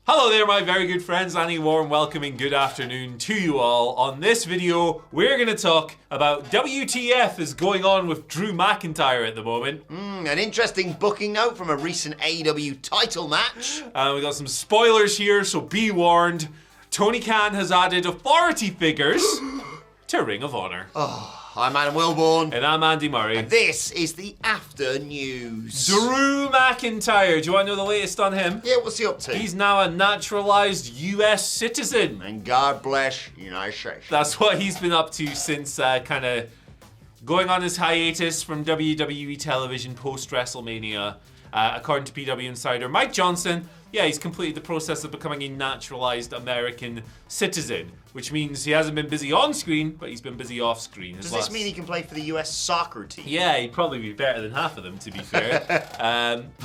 Hello there, my very good friends. Annie Warren welcoming good afternoon to you all. On this video, we're going to talk about WTF is going on with Drew McIntyre at the moment. An interesting booking note from a recent AEW title match. We got some spoilers here, so be warned. Tony Khan has added authority figures to Ring of Honor. I'm Adam Wilborn. And I'm Andy Murray. And this is the After News. Drew McIntyre. Do you want to know the latest on him? Yeah, what's he up to? He's now a naturalized US citizen. And God bless United States. That's what he's been up to since kind of going on his hiatus from WWE television post-WrestleMania. According to PW Insider, Mike Johnson, he's completed the process of becoming a naturalized American citizen, which means he hasn't been busy on screen, but he's been busy off screen. Does this mean he can play for the US soccer team? Yeah, he'd probably be better than half of them, to be fair.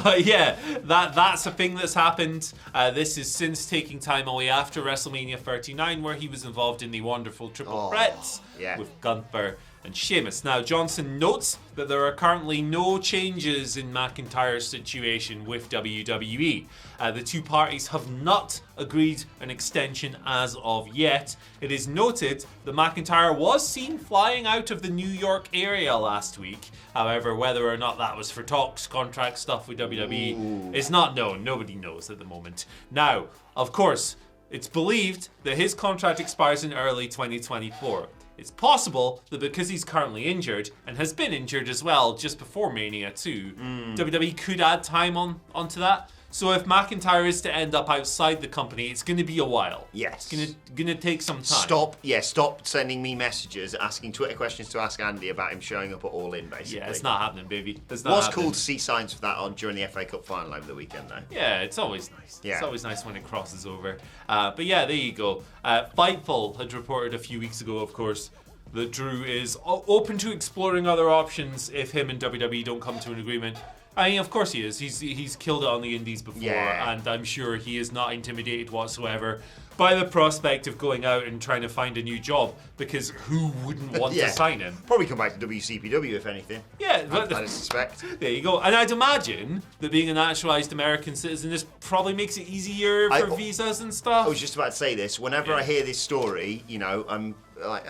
But yeah, that's a thing that's happened. This is since taking time away after WrestleMania 39, where he was involved in the wonderful triple threats with Gunther and Sheamus. Now, Johnson notes that there are currently no changes in McIntyre's situation with WWE. The two parties have not agreed an extension as of yet. It is noted that McIntyre was seen flying out of the New York area last week. However, whether or not that was for talks, contract stuff with WWE is not known. Nobody knows at the moment. Now, of course, it's believed that his contract expires in early 2024. It's possible that because he's currently injured, and has been injured as well just before Mania 2, WWE could add time onto that. So if McIntyre is to end up outside the company, it's going to be a while. Yes. It's going to take some time. Stop sending me messages asking Twitter questions to ask Andy about him showing up at All In, basically. Yeah, it's not happening, baby. It's not Was happening. cool to see signs of that during the FA Cup final over the weekend, though. Yeah, it's always nice. Yeah. It's always nice when it crosses over. But yeah, there you go. Fightful had reported a few weeks ago, of course, that Drew is open to exploring other options if him and WWE don't come to an agreement. I mean, of course he is. He's killed it on the indies before, and I'm sure he is not intimidated whatsoever by the prospect of going out and trying to find a new job, because who wouldn't want to sign him? Probably come back to WCPW, if anything. Yeah, I suspect. There you go. And I'd imagine that being a naturalized American citizen, this probably makes it easier for visas and stuff. I was just about to say this. Whenever I hear this story, I'm like,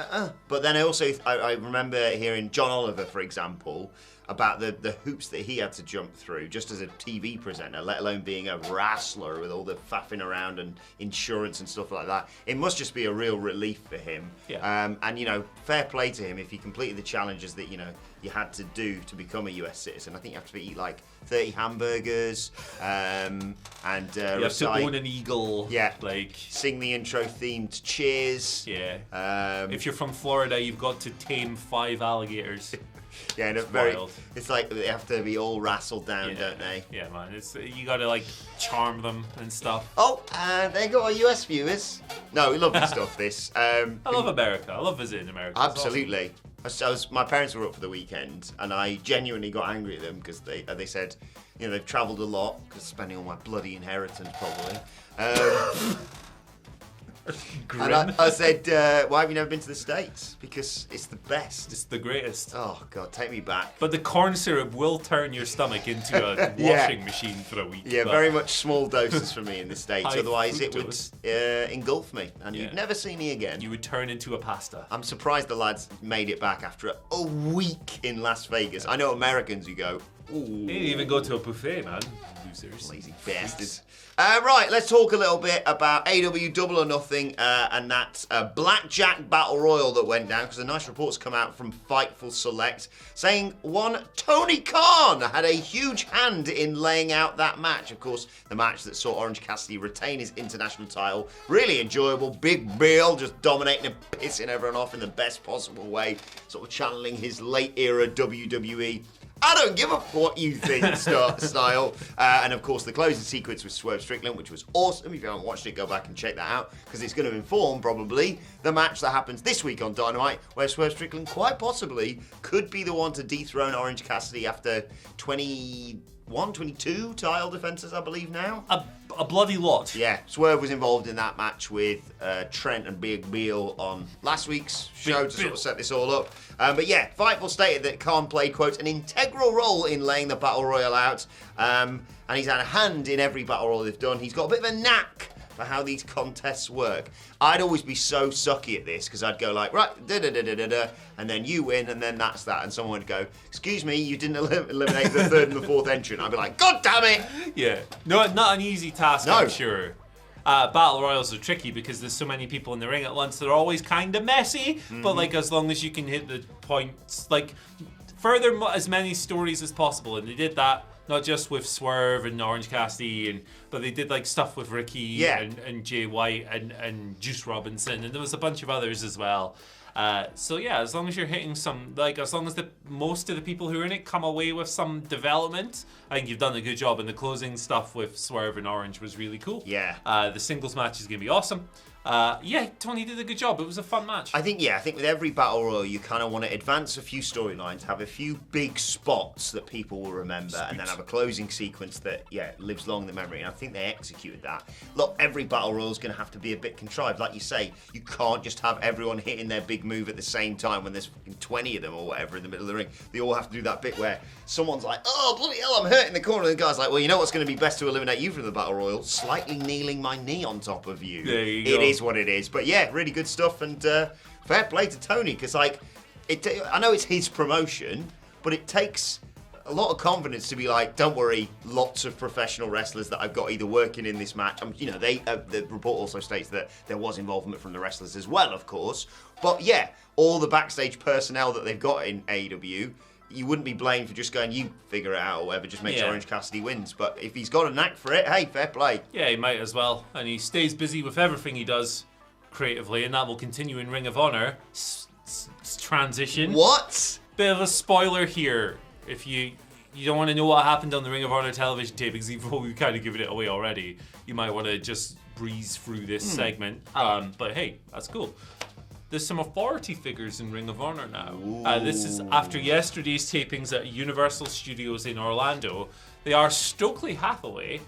But then I remember hearing John Oliver, for example, about the hoops that he had to jump through just as a TV presenter, let alone being a wrestler with all the faffing around and insurance and stuff like that. It must just be a real relief for him. Yeah. And fair play to him if he completed the challenges that you had to do to become a US citizen. I think you have to eat like 30 hamburgers and you have to own an eagle. Yeah. Like sing the intro theme to Cheers. Yeah. If you're from Florida, you've got to tame 5 alligators. Yeah, and it's like they have to be all wrestled down, don't they? Yeah, man. You gotta like charm them and stuff. Oh, and there you go, our US viewers. No, we love this stuff. This. I love America. I love visiting America. Absolutely. My parents were up for the weekend, and I genuinely got angry at them because they said, they've travelled a lot because spending all my bloody inheritance probably. And I said, why have you never been to the States? Because it's the best. It's the greatest. Oh, God, take me back. But the corn syrup will turn your stomach into a washing machine for a week. Yeah, very much small doses for me in the States. Otherwise, fructose. it would engulf me, and you'd never see me again. You would turn into a pasta. I'm surprised the lads made it back after a week in Las Vegas. I know Americans who go, ooh. They didn't even go to a buffet, man. Losers. Lazy bastards. Right, let's talk a little bit about AEW Double or Nothing and that Blackjack Battle Royal that went down, because a nice report's come out from Fightful Select saying one Tony Khan had a huge hand in laying out that match. Of course, the match that saw Orange Cassidy retain his international title. Really enjoyable. Big Bill just dominating and pissing everyone off in the best possible way, sort of channeling his late era WWE. I don't give a f what you think style. And of course, the closing sequence with Swerve Strickland, which was awesome. If you haven't watched it, go back and check that out, because it's going to inform probably the match that happens this week on Dynamite, where Swerve Strickland quite possibly could be the one to dethrone Orange Cassidy after 22 title defenses, I believe now. A bloody lot. Yeah, Swerve was involved in that match with Trent and Big Bill on last week's show to sort of set this all up. But yeah, Fightful stated that Khan played, quote, an integral role in laying the Battle Royal out. And he's had a hand in every Battle Royal they've done. He's got a bit of a knack for how these contests work. I'd always be so sucky at this because I'd go like, right, da-da-da-da-da-da, and then you win, and then that's that. And someone would go, excuse me, you didn't eliminate the third and the fourth entrant. I'd be like, God damn it! Yeah. No, not an easy task, No. I'm sure. Battle Royals are tricky because there's so many people in the ring at once. They're always kind of messy, but like as long as you can hit the points, like further as many stories as possible. And they did that not just with Swerve and Orange Cassidy, but they did like stuff with Ricky and Jay White and Juice Robinson, and there was a bunch of others as well. So yeah, as long as you're hitting some, like as long as most of the people who are in it come away with some development, I think you've done a good job. And the closing stuff with Swerve and Orange was really cool. Yeah. The singles match is going to be awesome. Yeah, Tony did a good job. It was a fun match. I think with every Battle Royal, you kind of want to advance a few storylines, have a few big spots that people will remember, and then have a closing sequence that, lives long in the memory. And I think they executed that. Look, every Battle Royal is going to have to be a bit contrived. Like you say, you can't just have everyone hitting their big move at the same time when there's fucking 20 of them or whatever in the middle of the ring. They all have to do that bit where someone's like, oh, bloody hell, I'm hurt in the corner. And the guy's like, well, you know what's going to be best to eliminate you from the Battle Royal? Slightly kneeling my knee on top of you. There you go. It is what it is. But yeah, really good stuff, and fair play to Tony, because like, I know it's his promotion, but it takes a lot of confidence to be like, don't worry, lots of professional wrestlers that I've got either working in this match. The report also states that there was involvement from the wrestlers as well, of course. But yeah, all the backstage personnel that they've got in AEW, you wouldn't be blamed for just going, you figure it out or whatever, just make sure Orange Cassidy wins. But if he's got a knack for it, hey, fair play. Yeah, he might as well. And he stays busy with everything he does creatively, and that will continue in Ring of Honor. Transition. What? Bit of a spoiler here. If you don't want to know what happened on the Ring of Honor television tapings, even though we've kind of given it away already, you might want to just breeze through this segment. But hey, that's cool. There's some authority figures in Ring of Honor now. This is after yesterday's tapings at Universal Studios in Orlando. They are Stokely Hathaway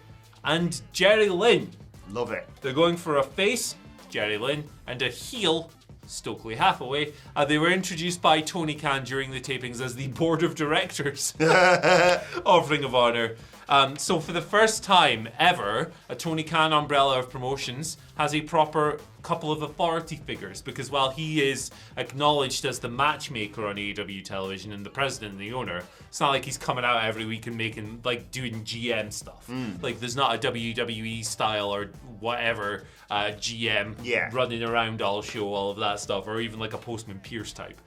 and Jerry Lynn. Love it. They're going for a face, Jerry Lynn, and a heel, Stokely Hathaway. They were introduced by Tony Khan during the tapings as the board of directors of Ring of Honor. So for the first time ever, a Tony Khan umbrella of promotions has a proper couple of authority figures, because while he is acknowledged as the matchmaker on AEW television and the president and the owner, it's not like he's coming out every week and doing GM stuff. Like there's not a WWE style or whatever GM running around all show, all of that stuff, or even like a Postman Pierce type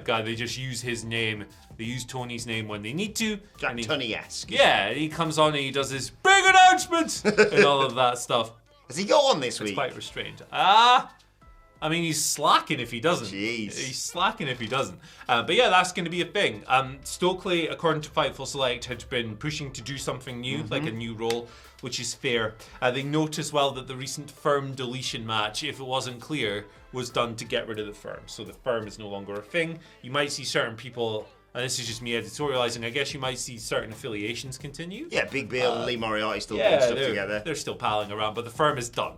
guy. They just use his name. They use Tony's name when they need to. Jack Tunney-esque. Yeah, he comes on and he does his big announcement and all of that stuff. Has he got on this week? It's quite restrained. I mean, he's slacking if he doesn't. Jeez. He's slacking if he doesn't. But yeah, that's going to be a thing. Stokely, according to Fightful Select, had been pushing to do something new, like a new role, which is fair. They note as well that the recent Firm deletion match, if it wasn't clear, was done to get rid of the Firm. So the Firm is no longer a thing. You might see certain people, and this is just me editorializing, I guess you might see certain affiliations continue. Yeah, Big Bill and Lee Moriarty still doing stuff together. They're still palling around, but the Firm is done.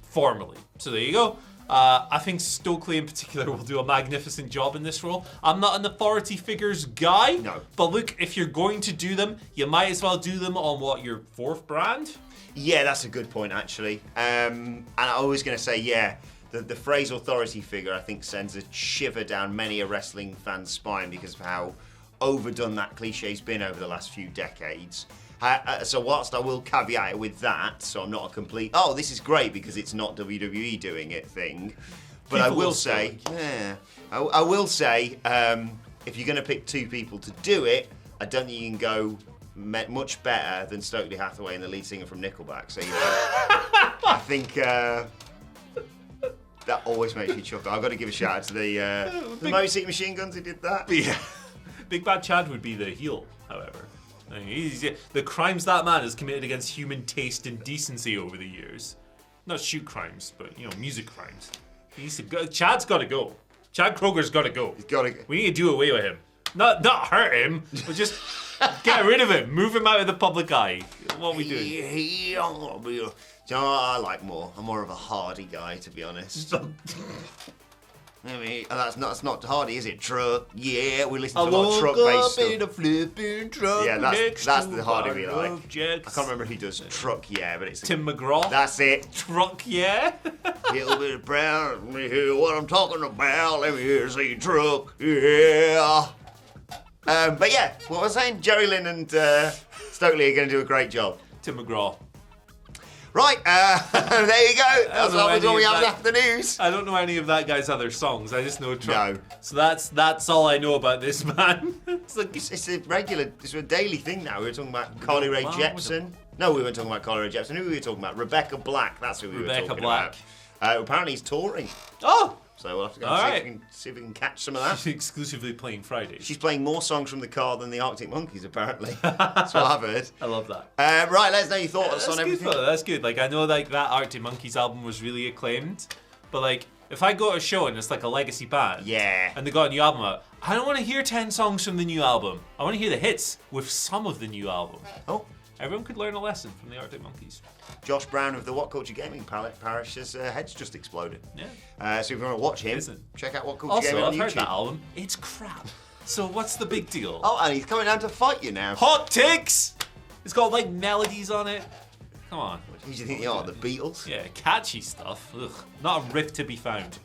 Formally. So there you go. I think Stokely in particular will do a magnificent job in this role. I'm not an authority figures guy. No. But look, if you're going to do them, you might as well do them on your fourth brand? Yeah, that's a good point, actually. And I was going to say, the phrase authority figure, I think, sends a shiver down many a wrestling fan's spine because of how overdone that cliche's been over the last few decades. So whilst I will caveat it with that, so I'm not a complete, this is great because it's not WWE doing it thing, but I will say, I will say, if you're going to pick two people to do it, I don't think you can go much better than Stokely Hathaway and the lead singer from Nickelback. So, I think that always makes me chuckle. I've got to give a shout out to the Motor City Machine Guns who did that. Yeah. Big Bad Chad would be the heel, however. I mean, the crimes that man has committed against human taste and decency over the years. Not shoot crimes, but, music crimes. He needs to go. Chad's got to go. Chad Kroger's got to go. He's got to go. We need to do away with him. Not hurt him, but just get rid of him. Move him out of the public eye. What are we doing? I like more. I'm more of a Hardy guy, to be honest. I mean, that's not Hardy, is it? Truck, yeah, we listen I to a lot of woke truck-based up stuff. in a flipping truck. Yeah, next that's to the Hardy a we bottle like. of I Jacks. can't remember who does Truck, yeah, but it's Tim McGraw. That's it. Truck, yeah. Little bit of brown, let me hear what I'm talking about. Let me hear say Truck, yeah. But yeah, what was I saying? Jerry Lynn and Stokely are going to do a great job. Tim McGraw. Right, there you go. That's know what any we of have that. after the news. I don't know any of that guy's other songs. I just know Truck. No. So that's all I know about this man. It's like It's a daily thing now. We were talking about Carly Rae Wow, Jepsen. No, we weren't talking about Carly Rae Jepsen. Who were we talking about? Rebecca Black. That's who we were Rebecca talking Black. about. Apparently he's touring. oh, So we'll have to go All and right. see if we can catch some of that. she's exclusively playing Fridays. She's playing more songs from the car than the Arctic Monkeys, apparently. That's what I've heard. I love that. Right, let us know your thoughts That's on good, everything. though. That's good. Like I know, like that Arctic Monkeys album was really acclaimed, but like if I go to a show and it's like a legacy band, Yeah. and they got a new album out, I don't want to hear 10 songs from the new album. I want to hear the hits with some of the new album. Oh, Everyone could learn a lesson from the Arctic Monkeys. Josh Brown of the What Culture Gaming Parish's head's just exploded. Yeah. So if you want to watch him, Isn't. check out What Culture Also, Gaming on I've heard YouTube. that album. It's crap. So what's the big deal? Oh, and he's coming down to fight you now. Hot takes. It's got like melodies on it. Come on. Who do you think you are, the Beatles? Yeah, catchy stuff. Ugh, not a riff to be found.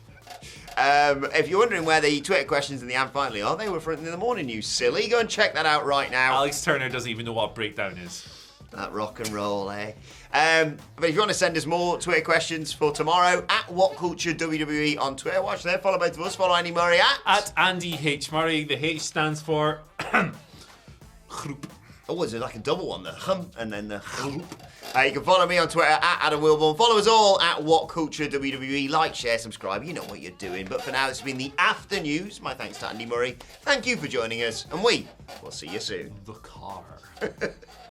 If you're wondering where the Twitter questions and the and finally are, they were from in the morning news. Silly, go and check that out right now. Alex Turner doesn't even know what a breakdown is. That rock and roll, eh? But if you want to send us more Twitter questions for tomorrow, at What Culture WWE on Twitter, watch there. Follow both of us. Follow Andy Murray At Andy H. Murray, the H stands for Groep. Oh, is it like a double one? The hum and then the hoop. You can follow me on Twitter at Adam Wilborn. Follow us all at What Culture WWE. Like, share, subscribe. You know what you're doing. But for now, this has been the After News. My thanks to Andy Murray. Thank you for joining us, and we will see you soon. The car.